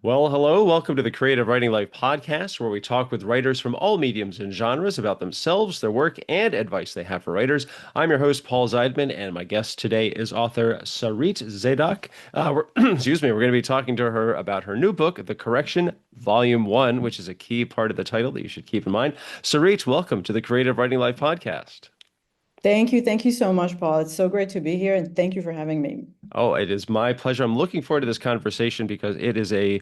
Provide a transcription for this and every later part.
Well, hello. Welcome to the Creative Writing Life podcast, where we talk with writers from all mediums and genres about themselves, their work, and advice they have for writers. I'm your host, Paul Zeidman, and my guest today is author Sarit Zadok. Excuse me, we're going to be talking to her about her new book, The Correction, Volume 1, which is a key part of the title that you should keep in mind. Sarit, welcome to the Creative Writing Life podcast. Thank you. Thank you so much, Paul. It's so great to be here, and thank you for having me. Oh, it is my pleasure. I'm looking forward to this conversation because it is a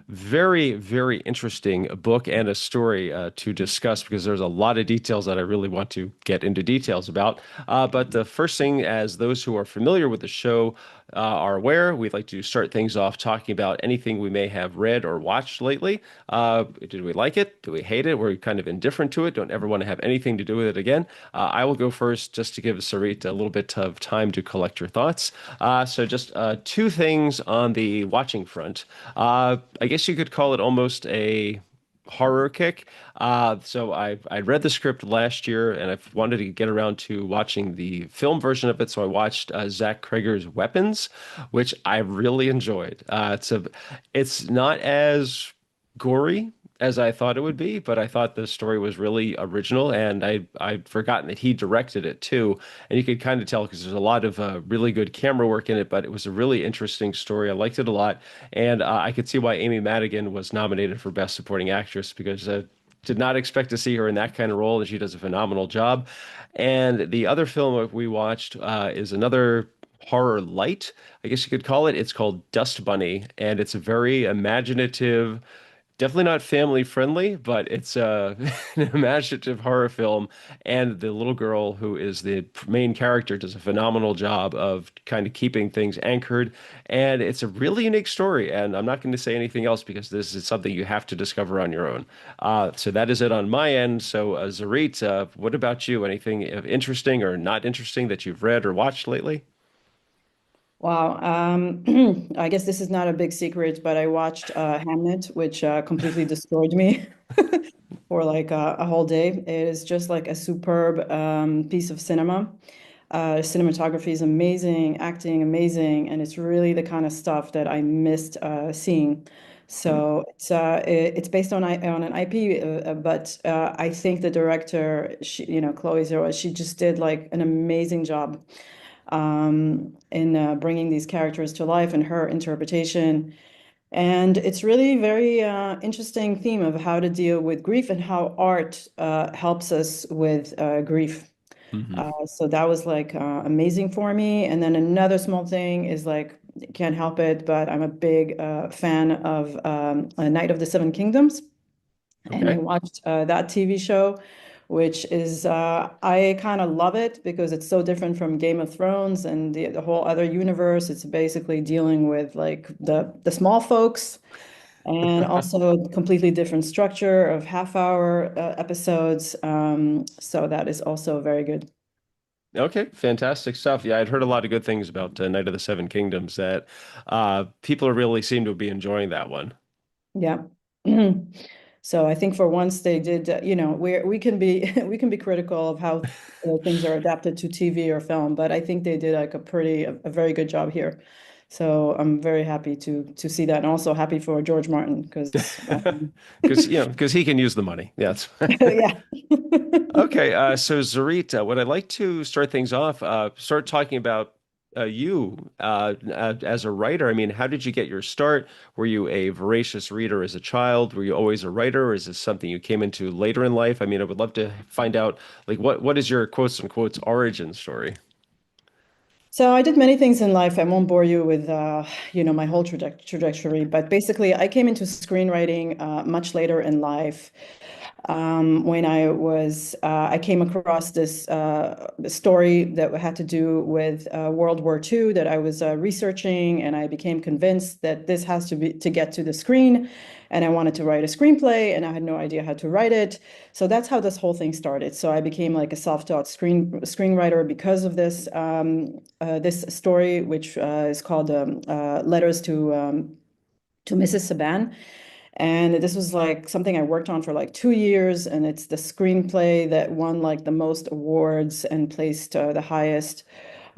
very, very interesting book and a story to discuss because there's a lot of details that I really want to get into details about. But the first thing, as those who are familiar with the show are aware, we'd like to start things off talking about anything we may have read or watched lately. Did we like it? Do we hate it? We're kind of indifferent to it. Don't ever want to have anything to do with it again. I will go first just to give Sarit a little bit of time to collect your thoughts. So just two things on the watching front. I guess you could call it almost a horror kick. I read the script last year, and I wanted to get around to watching the film version of it. So I watched Zach Cregger's Weapons, which I really enjoyed. It's not as gory as I thought it would be, but I thought the story was really original, and I'd forgotten that he directed it too. And you could kind of tell because there's a lot of really good camera work in it, but it was a really interesting story. I liked it a lot, and I could see why Amy Madigan was nominated for Best Supporting Actress because did not expect to see her in that kind of role, and she does a phenomenal job. And the other film we watched is another horror light, I guess you could call it. It's called Dust Bunny, and it's a very imaginative. Definitely not family friendly, but it's an imaginative horror film. And the little girl who is the main character does a phenomenal job of kind of keeping things anchored. And it's a really unique story. And I'm not going to say anything else because this is something you have to discover on your own. So that is it on my end. So, Zarit, what about you? Anything interesting or not interesting that you've read or watched lately? Wow. I guess this is not a big secret, but I watched Hamnet, which completely destroyed me for like a whole day. It is just like a superb piece of cinema. Cinematography is amazing, acting amazing, and it's really the kind of stuff that I missed seeing. So it's based on an IP, but I think the director, Chloe Zhao, she just did like an amazing job in bringing these characters to life and her interpretation. And it's really very interesting theme of how to deal with grief and how art helps us with grief. Hmm. So that was like amazing for me. And then another small thing is like, can't help it, but I'm a big fan of A Night of the Seven Kingdoms. And I Okay. watched that TV show, which is, I kind of love it because it's so different from Game of Thrones and the whole other universe. It's basically dealing with like the small folks and also a completely different structure of half-hour episodes. So that is also very good. Okay, fantastic stuff. Yeah, I'd heard a lot of good things about Night of the Seven Kingdoms that people really seem to be enjoying that one. Yeah. So I think for once they did, we can be we can be critical of how things are adapted to TV or film, but I think they did like a very good job here. So I'm very happy to see that, and also happy for George Martin because Because he can use the money. Yeah. yeah. Okay, so Zarita, what I'd like to start things off, start talking about you as a writer. I mean, how did you get your start? Were you a voracious reader as a child? Were you always a writer, or is this something you came into later in life? I mean, I would love to find out, like, what is your quotes unquotes origin story? So I did many things in life. I won't bore you with, my whole trajectory, but basically I came into screenwriting much later in life. When I came across this story that had to do with World War II that I was researching, and I became convinced that this has to be to get to the screen, and I wanted to write a screenplay, and I had no idea how to write it. So that's how this whole thing started. So I became like a self-taught screenwriter because of this story, which is called Letters to Mrs. Saban. And this was like something I worked on for like 2 years, and it's the screenplay that won like the most awards and placed the highest.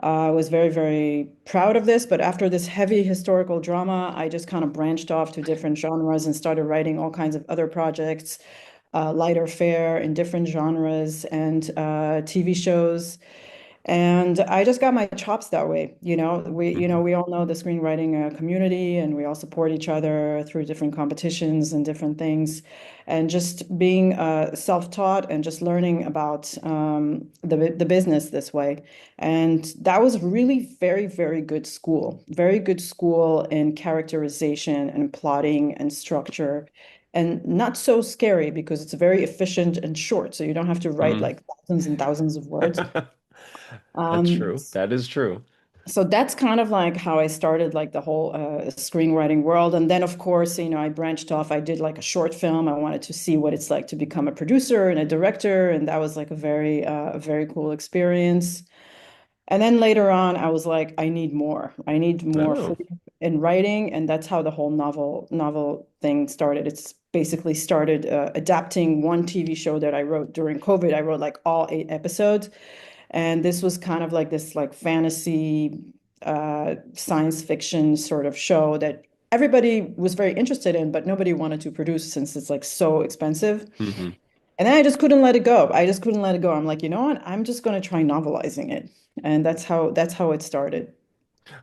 I was very, very proud of this, but after this heavy historical drama, I just kind of branched off to different genres and started writing all kinds of other projects, lighter fare in different genres and TV shows. And I just got my chops that way. Mhm. We all know the screenwriting community, and we all support each other through different competitions and different things. And just being self-taught and just learning about the business this way. And that was really very, very good school in characterization and plotting and structure. And not so scary because it's very efficient and short. So you don't have to write Mhm. like thousands and thousands of words. That's Um, true. That is true. so that's kind of like how I started like the whole screenwriting world. And then of course, I branched off. I did like a short film. I wanted to see what it's like to become a producer and a director. And that was like a very cool experience. And then later on, I was like, I need more. I need more Oh. freedom in writing. And that's how the whole novel thing started. It's basically started adapting one TV show that I wrote during COVID. I wrote like all 8 episodes. And this was kind of like this like fantasy science fiction sort of show that everybody was very interested in, but nobody wanted to produce since it's like so expensive. Mhm. And then I just couldn't let it go. I just couldn't let it go. I'm like, you know what? I'm just going to try novelizing it. And that's how it started.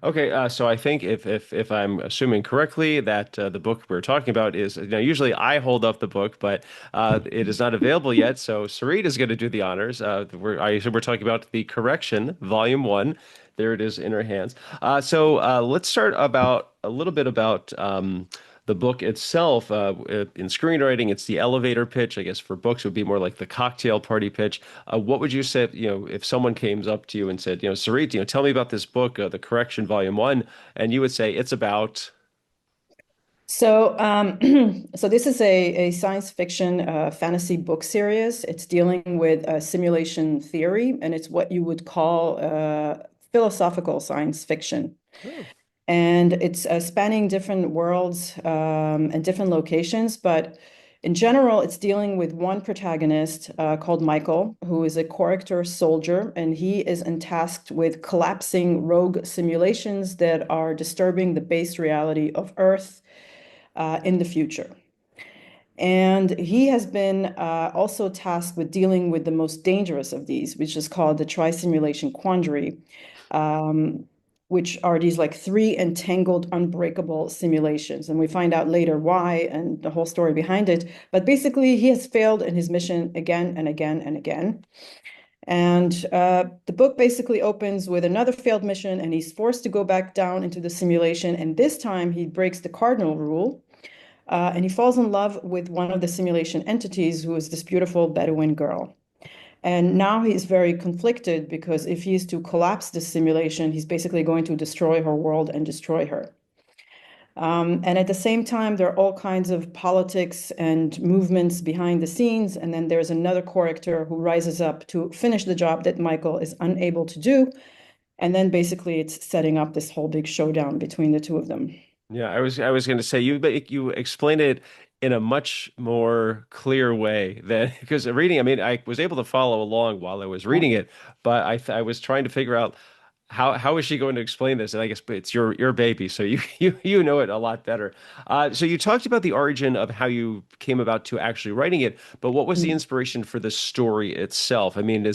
Okay, so I think if I'm assuming correctly that the book we're talking about is, usually I hold up the book, but it is not available yet. So Sarit is going to do the honors. We're talking about the Correction, Volume One. There it is in her hands. So let's start about a little bit about the book itself. In screenwriting, it's the elevator pitch. I guess for books, it would be more like the cocktail party pitch. What would you say, if someone came up to you and said, Sarit, tell me about this book, The Correction, Volume One, and you would say it's about. So, so this is a science fiction fantasy book series. It's dealing with simulation theory, and it's what you would call philosophical science fiction. Oh. And it's spanning different worlds and different locations. But in general, it's dealing with one protagonist called Michael, who is a Korektor soldier, and he is tasked with collapsing rogue simulations that are disturbing the base reality of Earth in the future. And he has been also tasked with dealing with the most dangerous of these, which is called the tri-simulation quandary, um, which are these like three entangled, unbreakable simulations. And we find out later why and the whole story behind it. But basically, he has failed in his mission again and again and again. And the book basically opens with another failed mission, and he's forced to go back down into the simulation. And this time, he breaks the cardinal rule and he falls in love with one of the simulation entities, who is this beautiful Bedouin girl. And now he's very conflicted because if he is to collapse this simulation, he's basically going to destroy her world and destroy her. And at the same time, there are all kinds of politics and movements behind the scenes. And then there's another Korektor who rises up to finish the job that Michael is unable to do. And then basically, it's setting up this whole big showdown between the two of them. Yeah, I was going to say you explained it in a much more clear way than because reading. I mean, I was able to follow along while I was Yeah. reading it, but I was trying to figure out how is she going to explain this? And I guess it's your baby, so you know it a lot better. So you talked about the origin of how you came about to actually writing it, but what was the Mm. inspiration for the story itself? I mean,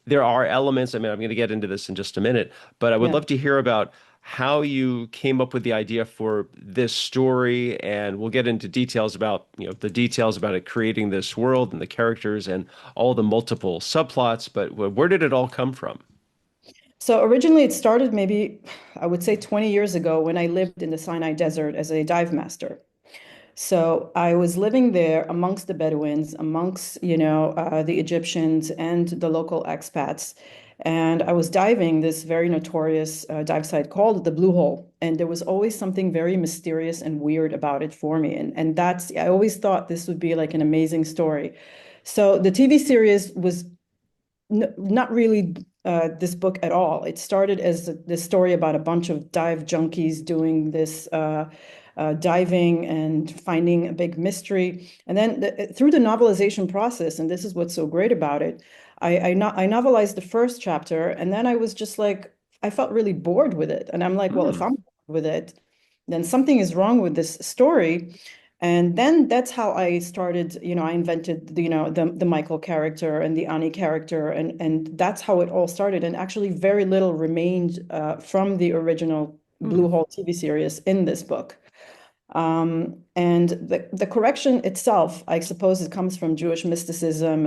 there are elements. I mean, I'm going to get into this in just a minute, but I would Yeah. love to hear about how you came up with the idea for this story, and we'll get into details about, the details about it creating this world and the characters and all the multiple subplots, but where did it all come from? So originally it started maybe, I would say 20 years ago when I lived in the Sinai Desert as a dive master. So I was living there amongst the Bedouins, amongst, the Egyptians and the local expats. And I was diving this very notorious dive site called the Blue Hole. And there was always something very mysterious and weird about it for me. And I always thought this would be like an amazing story. So the TV series was not really this book at all. It started as this story about a bunch of dive junkies doing this diving and finding a big mystery. And then through the novelization process, and this is what's so great about it, I novelized the first chapter, and then I was just like I felt really bored with it. And I'm like, well, if Hmm. I'm bored with it, then something is wrong with this story. And then that's how I started, I invented the Michael character and the Annie character, and that's how it all started. And actually very little remained from the original Hmm. Blue Hole TV series in this book. And the correction itself, I suppose it comes from Jewish mysticism,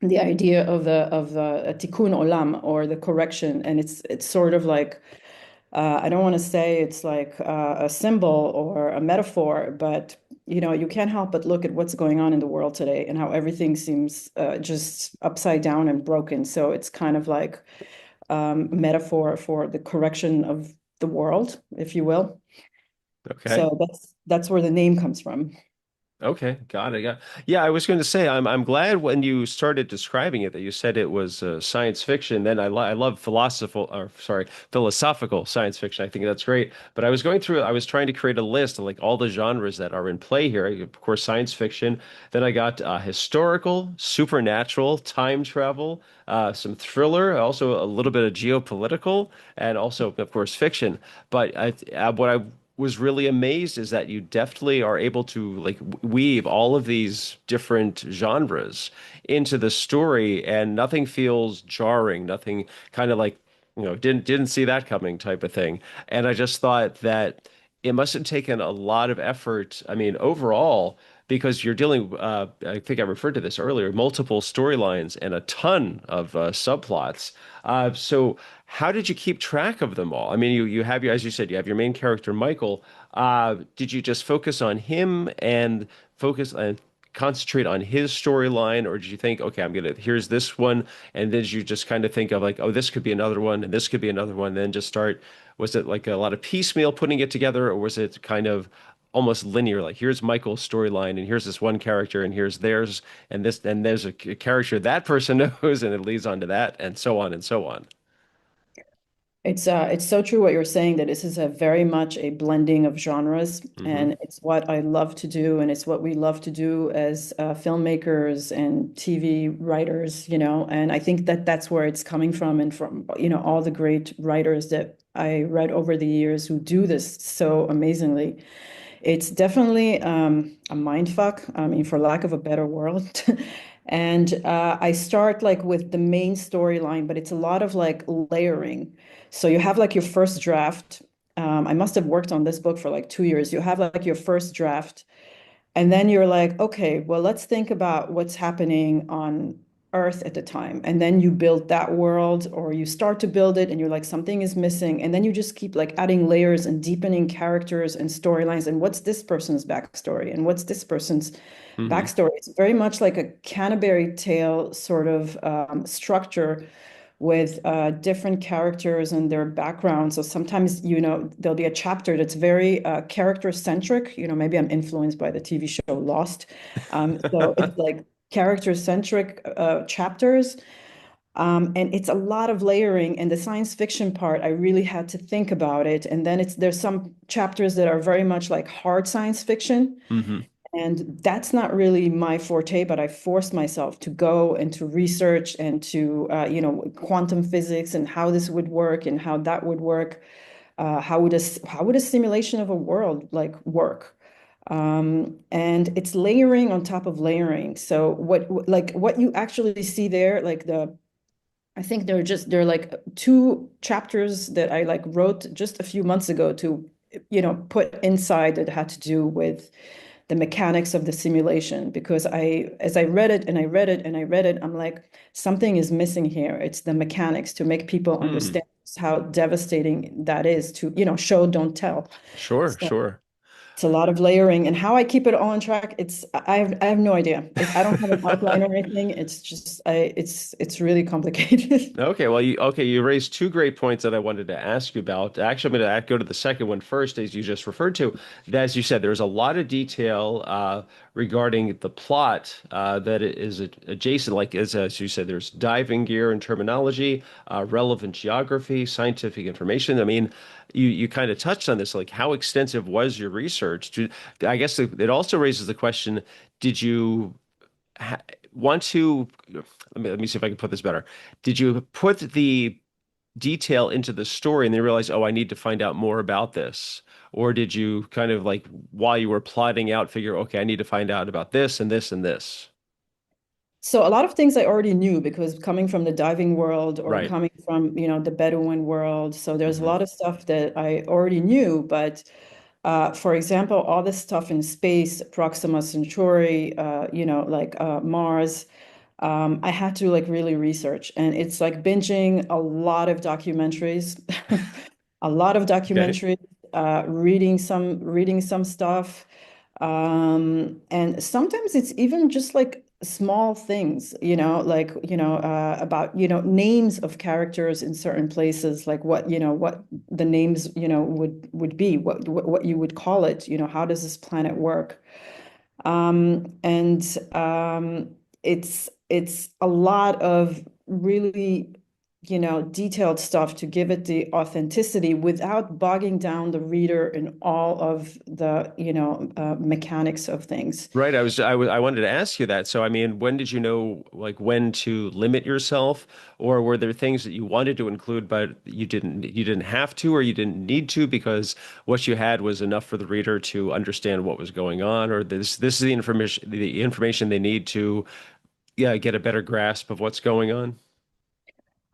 the idea of the tikkun olam, or the correction, and it's sort of like, I don't want to say it's like a symbol or a metaphor, but you can't help but look at what's going on in the world today and how everything seems just upside down and broken. So it's kind of like metaphor for the correction of the world, if you will. Okay. So that's where the name comes from. Okay, got it. Yeah, I was going to say I'm glad when you started describing it that you said it was science fiction. Then I love philosophical science fiction. I think that's great. But I was trying to create a list of like all the genres that are in play here. Of course, science fiction. Then I got historical, supernatural, time travel, some thriller, also a little bit of geopolitical, and also of course fiction. But what I was really amazed is that you deftly are able to like weave all of these different genres into the story, and nothing feels jarring, nothing kind of like, didn't see that coming type of thing. And I just thought that it must have taken a lot of effort. I mean, overall, because you're dealing, I think I referred to this earlier, multiple storylines and a ton of subplots. So how did you keep track of them all? I mean, you have your, as you said, you have your main character, Michael. Did you just focus on him and focus and concentrate on his storyline, or did you think, okay, here's this one, and then you just kind of think of like, oh, this could be another one, and this could be another one, and then just start, was it like a lot of piecemeal putting it together, or was it kind of almost linear, like here's Michael's storyline, and here's this one character, and here's theirs, and this, and there's a character that person knows, and it leads on to that, and so on and so on. It's so true what you're saying, that this is a very much a blending of genres, Hmm. and it's what I love to do, and it's what we love to do as filmmakers and TV writers, and I think that that's where it's coming from, and from, all the great writers that I read over the years who do this so amazingly. It's definitely a mind fuck, I mean, for lack of a better word. And I start like with the main storyline, but it's a lot of like layering. So you have like your first draft. I must have worked on this book for like 2 years. You have like your first draft, and then you're like, okay, well, let's think about what's happening on Earth at the time. And then you build that world, or you start to build it and you're like, something is missing. And then you just keep like adding layers and deepening characters and storylines. And what's this person's backstory? And what's this person's Hmm. backstory? It's very much like a Canterbury Tale sort of structure, with different characters and their backgrounds. So sometimes, there'll be a chapter that's very character centric. Maybe I'm influenced by the TV show Lost. So it's like character centric chapters. And it's a lot of layering. And the science fiction part, I really had to think about it. And then there's some chapters that are very much like hard science fiction. Hmm. And that's not really my forte, but I forced myself to go and to research and to, quantum physics and how this would work and how that would work. How would a simulation of a world like work? And it's layering on top of layering. So what you actually see there, like I think they're like two chapters that I like wrote just a few months ago to, put inside, that had to do with the mechanics of the simulation, because as I read it and I read it and I read it, I'm like, something is missing here. It's the mechanics to make people Hmm. understand how devastating that is, to, show, don't tell. Sure, So sure. it's a lot of layering, and how I keep it all on track. I have no idea. I don't have an outline or anything. It's just it's really complicated. Okay, well, you raised two great points that I wanted to ask you about. Actually, I'm going to go to the second one first, as you just referred to. As you said, there's a lot of detail regarding the plot that is adjacent. Like as you said, there's diving gear and terminology, relevant geography, scientific information. I mean, you kind of touched on this. Like, how extensive was your research? I guess it also raises the question: did you want to let me see if I can put this better. Did you put the detail into the story and then realize, oh, I need to find out more about this? Or did you kind of like while you were plotting out, figure, okay, I need to find out about this and this and this? So a lot of things I already knew because coming from the diving world or Right. coming from, the Bedouin world. So there's a Hmm. lot of stuff that I already knew, but for example, all this stuff in space, Proxima Centauri, like Mars, I had to like really research, and it's like binging a lot of documentaries, a lot of Okay. documentaries, reading some stuff, and sometimes it's even just like small things, like about names of characters in certain places, like what the names would be, what you would call it, how does this planet work? And it's a lot of really, detailed stuff to give it the authenticity without bogging down the reader in all of the, mechanics of things. Right. I wanted to ask you that. So, I mean, when did you know, like, when to limit yourself, or were there things that you wanted to include, but you didn't have to, or you didn't need to because what you had was enough for the reader to understand what was going on, or this is the information they need to, yeah, get a better grasp of what's going on?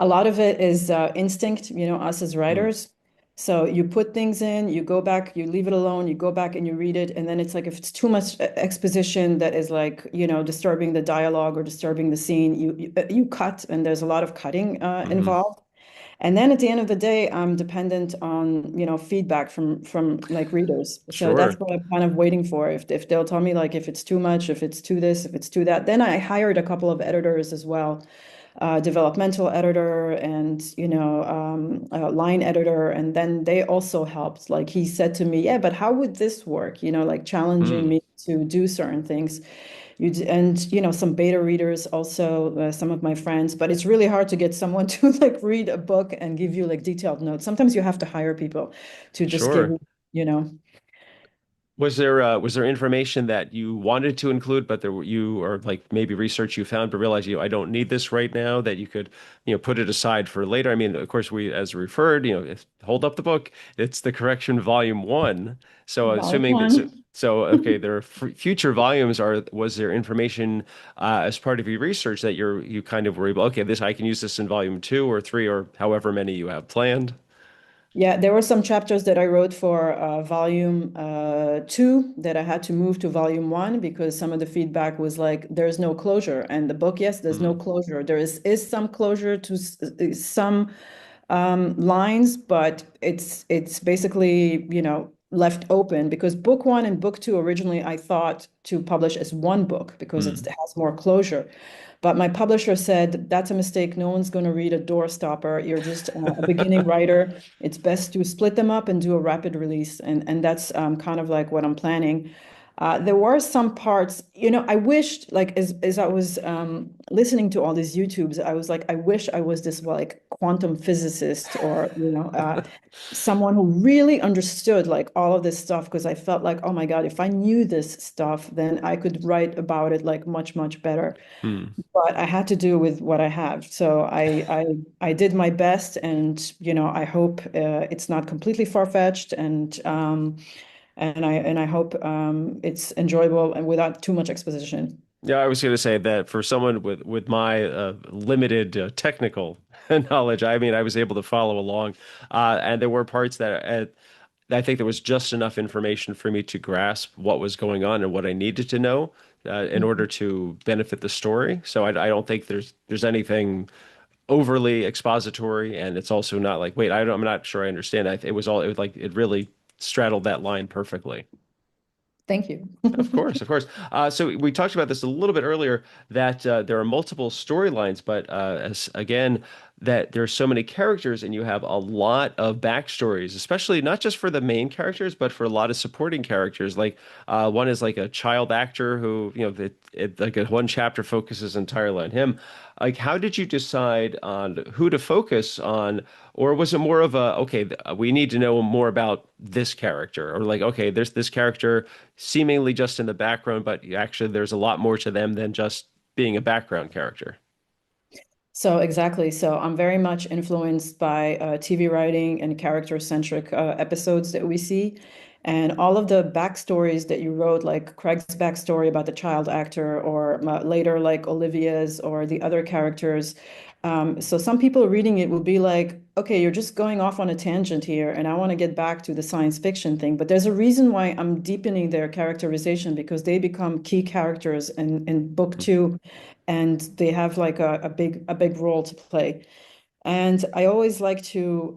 A lot of it is instinct, us as Mm, writers. So you put things in, you go back, you leave it alone, you go back and you read it. And then it's like if it's too much exposition that is like, disturbing the dialogue or disturbing the scene, you cut, and there's a lot of cutting hmm. involved. And then at the end of the day, I'm dependent on, feedback from like readers. So that's Sure. what I'm kind of waiting for. If they'll tell me like if it's too much, if it's too this, if it's too that, then I hired a couple of editors as well, developmental editor and a line editor, and then they also helped. Like he said to me, yeah, but how would this work? Like challenging Mm, me to do certain things. And some beta readers also, some of my friends, but it's really hard to get someone to like read a book and give you like detailed notes. Sometimes you have to hire people to just give sure. you know Was there information that you wanted to include, but you or like maybe research you found, but realized I don't need this right now, that you could put it aside for later? I mean, of course, we as referred, hold up the book. It's the correction volume one. So Volume assuming that one. okay, there are future volumes. Was there information as part of your research that you kind of were able, okay, this I can use this in volume two or three or however many you have planned? Yeah, there were some chapters that I wrote for volume two that I had to move to volume one because some of the feedback was like, there's no closure. And the book, yes, there's no Mm, closure. There is some closure to some lines, but it's basically, left open because book one and book two originally I thought to publish as one book because it mm. has more closure. But my publisher said, that's a mistake. No one's going to read a doorstopper. You're just a beginning writer. It's best to split them up and do a rapid release. And that's kind of like what I'm planning. There were some parts, I wished, like, as I was listening to all these YouTubes, I was like, I wish I was this like quantum physicist or, someone who really understood like all of this stuff because I felt like, oh my God, if I knew this stuff, then I could write about it like much, much better. Mm. But I had to do with what I have. So I did my best, and I hope it's not completely far-fetched, and I hope it's enjoyable and without too much exposition. Yeah, I was going to say that for someone with my limited technical knowledge, I mean, I was able to follow along, and there were parts that I think there was just enough information for me to grasp what was going on and what I needed to know in order to benefit the story. So I don't think there's anything overly expository, and it's also not like, wait, I'm not sure I understand. It was like it really straddled that line perfectly. Thank you. Of course, of course. So we talked about this a little bit earlier that there are multiple storylines, but as again, that there are so many characters and you have a lot of backstories, especially not just for the main characters, but for a lot of supporting characters. Like one is like a child actor who, like one chapter focuses entirely on him. Like, how did you decide on who to focus on? Or was it more of a, okay, we need to know more about this character, or like, okay, there's this character seemingly just in the background, but actually there's a lot more to them than just being a background character. So exactly. So I'm very much influenced by TV writing and character-centric episodes that we see. And all of the backstories that you wrote, like Craig's backstory about the child actor, or later like Olivia's or the other characters. So some people reading it will be like, okay, you're just going off on a tangent here, and I want to get back to the science fiction thing. But there's a reason why I'm deepening their characterization because they become key characters in book two, and they have like a big role to play. And I always like to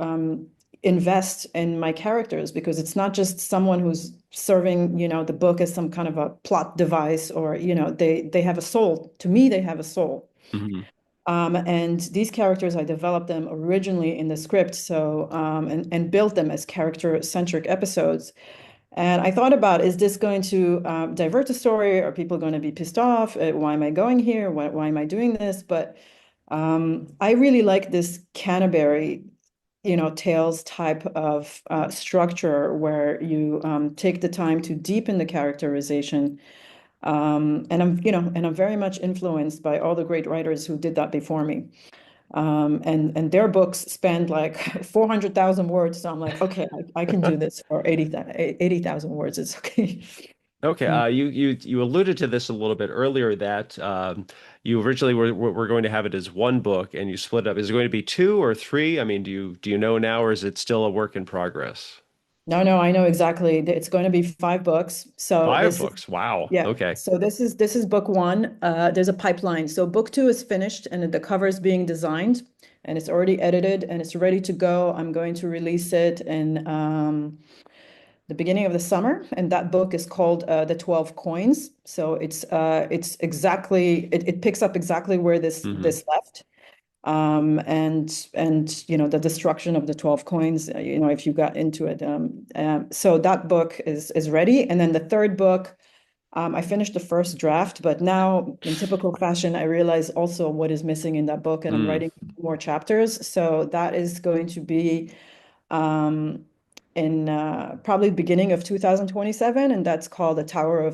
invest in my characters because it's not just someone who's serving, the book as some kind of a plot device, or, they have a soul. To me, they have a soul. Hmm. And these characters, I developed them originally in the script, so and built them as character-centric episodes. And I thought about, is this going to divert the story? Are people going to be pissed off? Why am I going here? Why am I doing this? But I really like this Canterbury, tales type of structure where you take the time to deepen the characterization. And I'm very much influenced by all the great writers who did that before me. And their books spend like 400,000 words. So I'm like, okay, I can do this for 80,000 words. It's okay. Okay, Mm. you alluded to this a little bit earlier that you originally were going to have it as one book and you split it up. Is it going to be two or three? I mean, do you know now, or is it still a work in progress? No, no, I know exactly. It's going to be 5 books. So Five this is, books. Wow. yeah. Okay. So this is book one. There's a pipeline. So book two is finished and the cover is being designed and it's already edited and it's ready to go. I'm going to release it in the beginning of the summer, and that book is called The 12 Coins. So it's exactly it picks up exactly where this Hmm. this left. And the destruction of the 12 coins, if you got into it. So that book is ready. And then the third book, I finished the first draft, but now in typical fashion, I realize also what is missing in that book, and I'm Mm. writing more chapters. So that is going to be um, in probably beginning of 2027, and that's called the Tower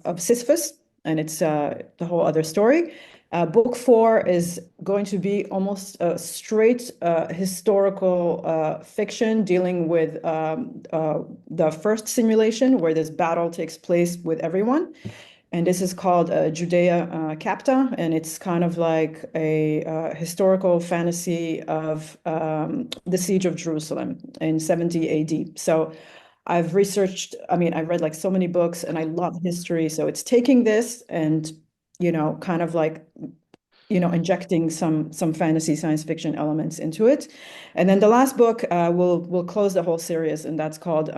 of Sisyphus, and it's the whole other story. Book four is going to be almost a straight historical fiction dealing with the first simulation where this battle takes place with everyone. And this is called Judea Capta, and it's kind of like a historical fantasy of the siege of Jerusalem in 70 AD. So I've researched, I mean, I read like so many books and I love history. So it's taking this and, kind of like injecting some fantasy science fiction elements into it. And then the last book will close the whole series, and that's called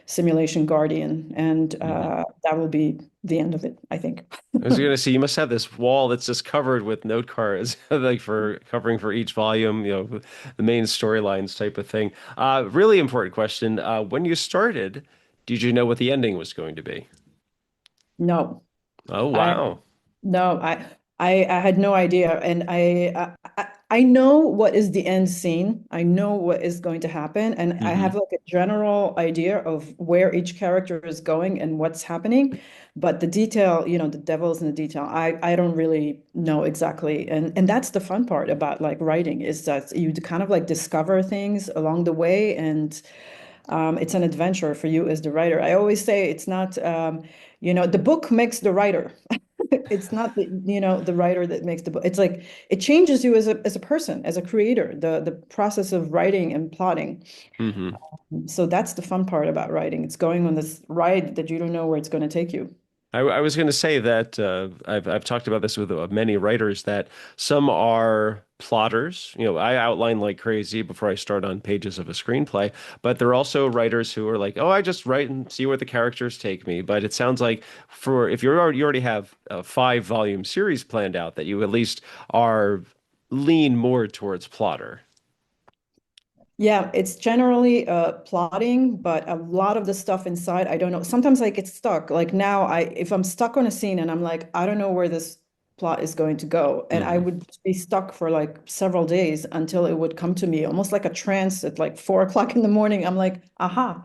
Simulation Guardian, and Hmm. that will be the end of it, I think. I was gonna say you must have this wall that's just covered with note cards, like for covering for each volume, the main storylines type of thing. Really important question. When you started, did you know what the ending was going to be? No, Oh, I wow. no, I had no idea, and I know what is the end scene. I know what is going to happen, and I have Hmm. like a general idea of where each character is going and what's happening. But the detail, the devil's in the detail. I don't really know exactly, and that's the fun part about like writing is that you kind of like discover things along the way, and it's an adventure for you as the writer. I always say it's not, the book makes the writer. It's not the writer that makes the book. It's like it changes you as a person, as a creator, the process of writing and plotting. Hmm. So that's the fun part about writing. It's going on this ride that you don't know where it's going to take you. I was going to say that I've talked about this with many writers that some are plotters. I outline like crazy before I start on pages of a screenplay, but there are also writers who are like, oh, I just write and see where the characters take me. But it sounds like for if you already have a 5 volume series planned out, that you at least are lean more towards plotter. Yeah, it's generally plotting, but a lot of the stuff inside, I don't know. Sometimes I get stuck. Like now, if I'm stuck on a scene and I'm like, I don't know where this plot is going to go, and I Hmm. would be stuck for like several days until it would come to me, almost like a trance at like 4 o'clock in the morning. I'm like, aha.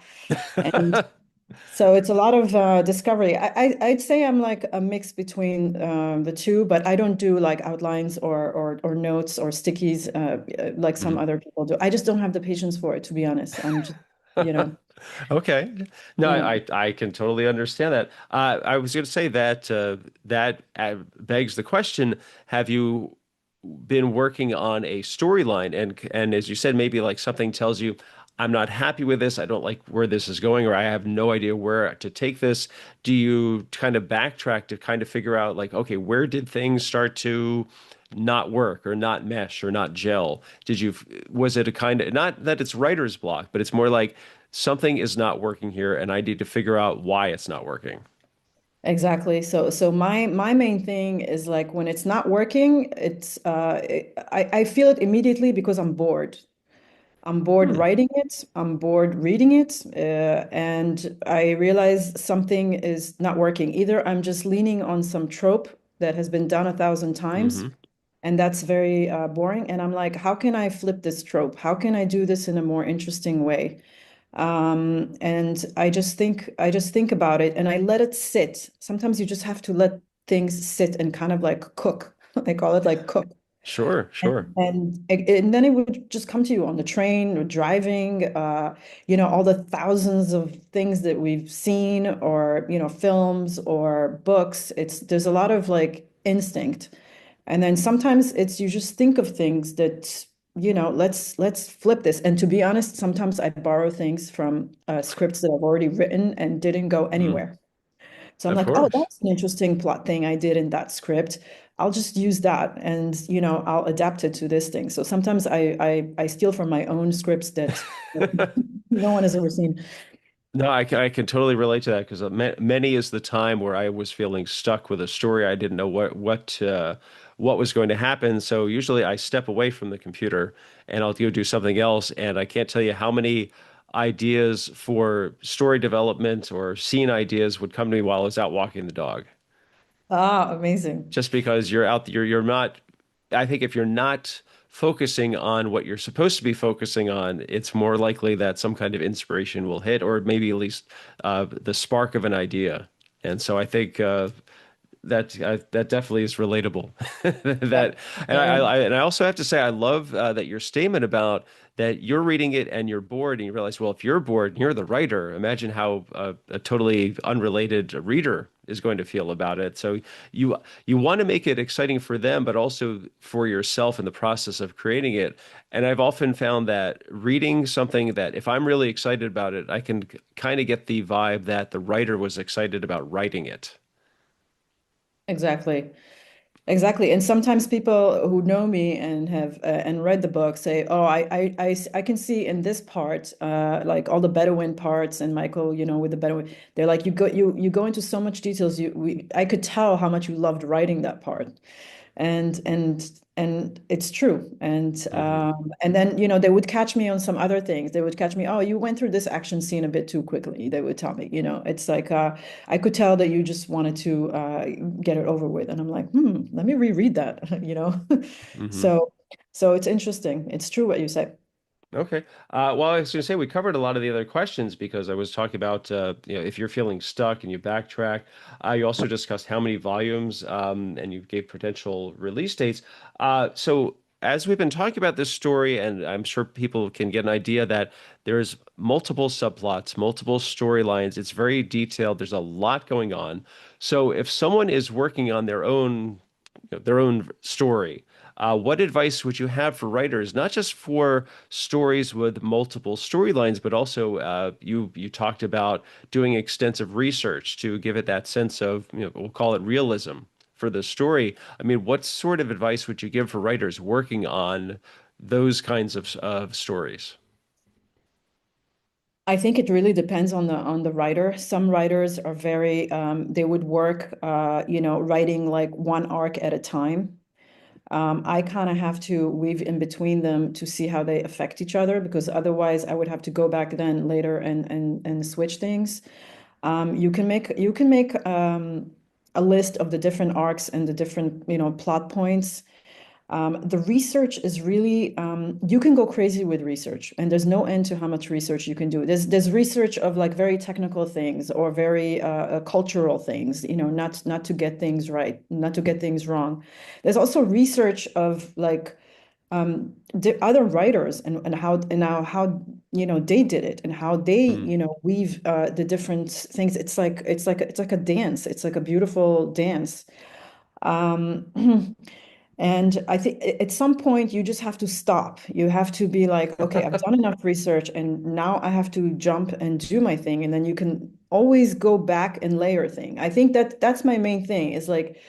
So it's a lot of discovery. I'd say I'm like a mix between the two, but I don't do like outlines or notes or stickies like some Mhm. other people do. I just don't have the patience for it, to be honest. I'm just, you know, Okay. No, yeah. I can totally understand that. I was going to say that that begs the question, have you been working on a storyline and as you said, maybe like something tells you, I'm not happy with this, I don't like where this is going, or I have no idea where to take this. Do you kind of backtrack to kind of figure out like, okay, where did things start to not work or not mesh or not gel? Was it a kind of, not that it's writer's block, but it's more like something is not working here and I need to figure out why it's not working. Exactly. So my main thing is like when it's not working, I feel it immediately because I'm bored. I'm bored Hmm. writing it. I'm bored reading it. And I realize something is not working. Either I'm just leaning on some trope that has been done 1,000 times, Hmm. and that's very boring. And I'm like, how can I flip this trope? How can I do this in a more interesting way? And I just think about it and I let it sit. Sometimes you just have to let things sit and kind of like cook. I call it like cook. Sure, And, sure. and then it would just come to you on the train or driving, all the thousands of things that we've seen or, films or books. There's a lot of like instinct. And then sometimes it's you just think of things that, let's flip this. And to be honest, sometimes I borrow things from scripts that I've already written and didn't go Mm, anywhere. So I'm of like, oh, course. that's an interesting plot thing I did in that script. I'll just use that and, I'll adapt it to this thing. So sometimes I steal from my own scripts that no one has ever seen. No, I can totally relate to that because many is the time where I was feeling stuck with a story. I didn't know what was going to happen. So usually I step away from the computer and I'll go do something else. And I can't tell you how many ideas for story development or scene ideas would come to me while I was out walking the dog. Ah, amazing. Just because you're not, I think if you're not focusing on what you're supposed to be focusing on, it's more likely that some kind of inspiration will hit, or maybe at least the spark of an idea. And so I think that definitely is relatable. Yeah. That Yeah. and I also have to say I love that your statement about that you're reading it and you're bored and you realize, well, if you're bored and you're the writer, imagine how a totally unrelated reader is going to feel about it. So you you want to make it exciting for them, but also for yourself in the process of creating it. And I've often found that reading something that if I'm really excited about it, I can kind of get the vibe that the writer was excited about writing it. Exactly. Exactly. And sometimes people who know me and have and read the book say, "Oh, I can see in this part, like all the Bedouin parts and Michael, with the Bedouin." They're like, you go into so much details. I could tell how much you loved writing that part, and it's true. Hmm. And then they would catch me on some other things. They would catch me, oh, you went through this action scene a bit too quickly. They would tell me, it's like I could tell that you just wanted to get it over with. And I'm like, let me reread that, Hmm. So so it's interesting. It's true what you say. Okay. Well, I was going to say we covered a lot of the other questions because I was talking about if you're feeling stuck and you backtrack. You also discussed how many volumes and you gave potential release dates. So as we've been talking about this story, and I'm sure people can get an idea that there's multiple subplots, multiple storylines. It's very detailed. There's a lot going on. So if someone is working on their own story. What advice would you have for writers, not just for stories with multiple storylines, but also you talked about doing extensive research to give it that sense of, we'll call it realism for the story. I mean, what sort of advice would you give for writers working on those kinds of stories? I think it really depends on the writer. Some writers are very they would work writing like one arc at a time. I kind of have to weave in between them to see how they affect each other because otherwise I would have to go back then later and switch things. You can make a list of the different arcs and the different plot points The research is really, you can go crazy with research, and there's no end to how much research you can do. There's research of like very technical things or very cultural things, not to get things right, not to get things wrong. There's also research of like the other writers and how they did it and how they Hmm. weave the different things. It's like a dance. It's like a beautiful dance. Um, And I think at some point you just have to stop. You have to be like, okay, I've done enough research and now I have to jump and do my thing. And then you can always go back and layer thing. I think that's my main thing is like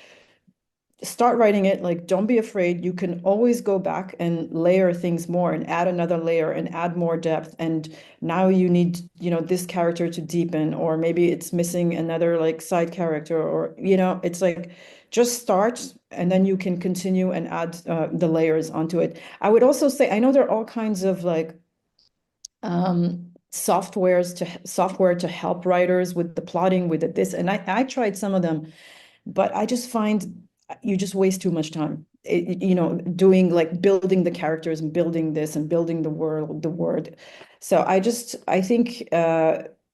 start writing it. Like, don't be afraid. You can always go back and layer things more and add another layer and add more depth. And now you need, this character to deepen, or maybe it's missing another like side character, or, it's like just start and then you can continue and add the layers onto it. I would also say, I know there are all kinds of like software to help writers with the plotting, with the this, and I tried some of them, but I just find you just waste too much time. Doing like building the characters and building this and building the world, the word. So I think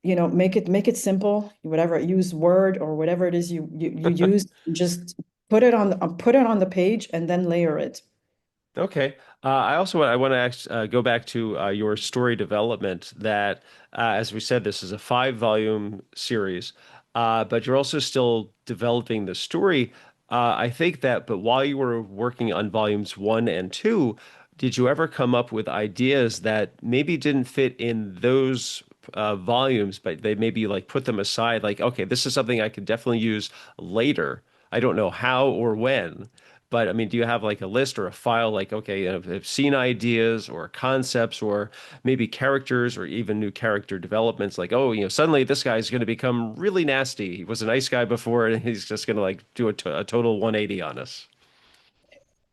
make it simple. Whatever, use Word or whatever it is you use. Just put it on the page and then layer it. Okay. I want to go back to your story development. That, as we said, this is a 5 volume series, but you're also still developing the story. I think that, but while you were working on volumes 1 and 2, did you ever come up with ideas that maybe didn't fit in those volumes, but they maybe like put them aside? Like, okay, this is something I could definitely use later. I don't know how or when. But I mean, do you have like a list or a file like, okay, I've seen ideas or concepts or maybe characters or even new character developments like, oh, suddenly this guy's going to become really nasty. He was a nice guy before and he's just going to like do a total 180 on us.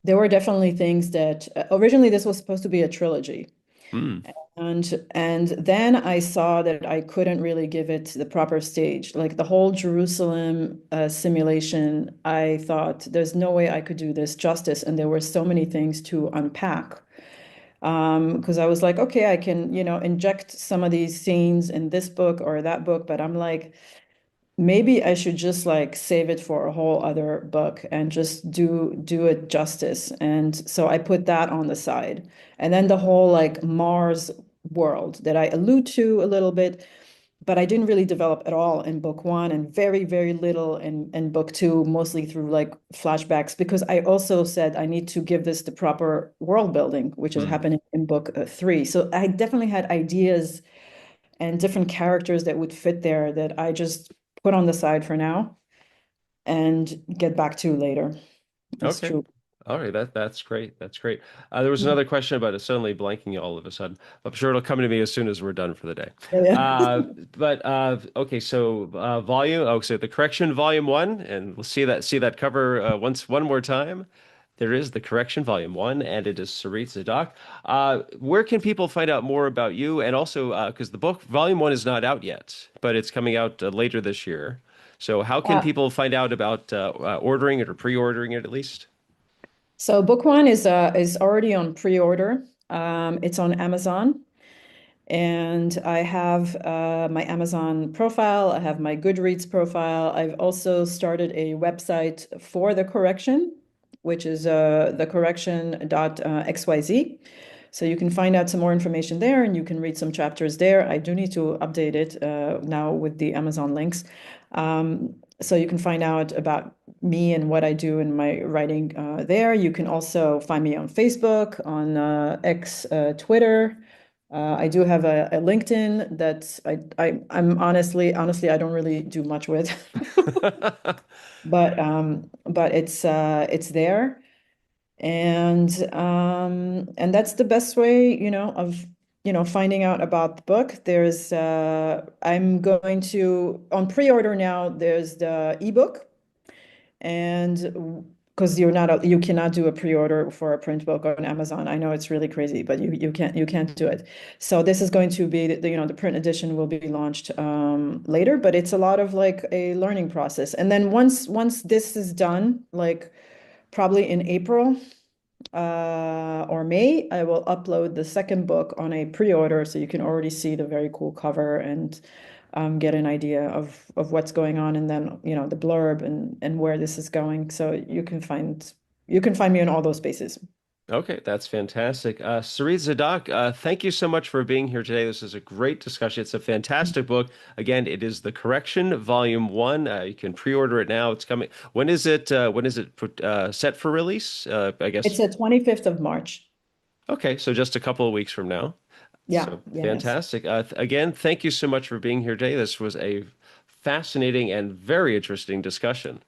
There were definitely things that originally this was supposed to be a trilogy. Hmm. And then I saw that I couldn't really give it the proper stage. Like the whole Jerusalem simulation, I thought there's no way I could do this justice. And there were so many things to unpack. Because I was like, okay, I can, inject some of these scenes in this book or that book, but I'm like, maybe I should just like save it for a whole other book and just do it justice. And so I put that on the side. And then the whole like Mars world that I allude to a little bit, but I didn't really develop at all in book one and very, very little in book two, mostly through like flashbacks, because I also said I need to give this the proper world building, which is Hmm. happening in book three. So I definitely had ideas and different characters that would fit there that I just put on the side for now and get back to later. It's Okay. true. All right, that's great. That's great. There was another question about it suddenly blanking all of a sudden. I'm sure it'll come to me as soon as we're done for the day. Yeah. But okay, so volume. Oh, so the correction, volume 1, and we'll see that cover one more time. There is the correction, volume 1, and it is Sarit Zadok. Where can people find out more about you? And also, because the book, volume 1, is not out yet, but it's coming out later this year. So how can Uh, people find out about ordering it or pre-ordering it at least? so book one is already on pre-order. It's on Amazon. And I have my Amazon profile. I have my Goodreads profile. I've also started a website for the correction, which is thecorrection.xyz. So you can find out some more information there and you can read some chapters there. I do need to update it now with the Amazon links. So you can find out about me and what I do in my writing there. You can also find me on Facebook, on X, Twitter. I do have a LinkedIn that I'm honestly I don't really do much with, but it's there, and that's the best way of finding out about the book. I'm going to on pre-order now. There's the ebook, and because you cannot do a pre-order for a print book on Amazon. I know it's really crazy, but you can't do it. So this is going to be the print edition will be launched later, but it's a lot of like a learning process. And then once this is done, like probably in April, or May, I will upload the second book on a pre-order so you can already see the very cool cover and get an idea of what's going on, and then the blurb and where this is going. So you can find me in all those spaces. Okay, that's fantastic. Sarit Zadok, thank you so much for being here today. This is a great discussion. It's a fantastic book. Again, it is The Correction, Volume 1. You can pre-order it now. It's coming. When is it set for release? I It's guess. the 25th of March. Okay, so just a couple of weeks from now. Yeah, So yes. fantastic. Again, thank you so much for being here today. This was a fascinating and very interesting discussion.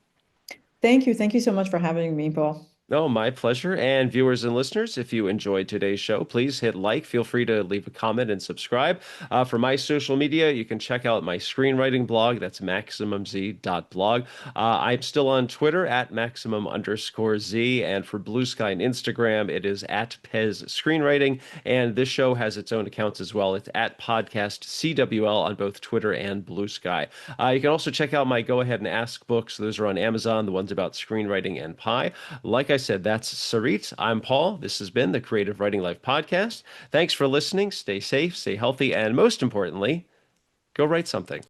Thank you. Thank you so much for having me, Paul. No, my pleasure. And viewers and listeners, if you enjoyed today's show, please hit like. Feel free to leave a comment and subscribe. For my social media, you can check out my screenwriting blog. That's maximumz.blog. I'm still on Twitter at maximum_Z. And for Blue Sky and Instagram, it is at Pez Screenwriting. And this show has its own accounts as well. It's at Podcast CWL on both Twitter and Blue Sky. You can also check out my Go Ahead and Ask books. Those are on Amazon, the ones about screenwriting and pie. Like I said, that's Sarit. I'm Paul. This has been the Creative Writing Life podcast. Thanks for listening. Stay safe, stay healthy, and most importantly, go write something.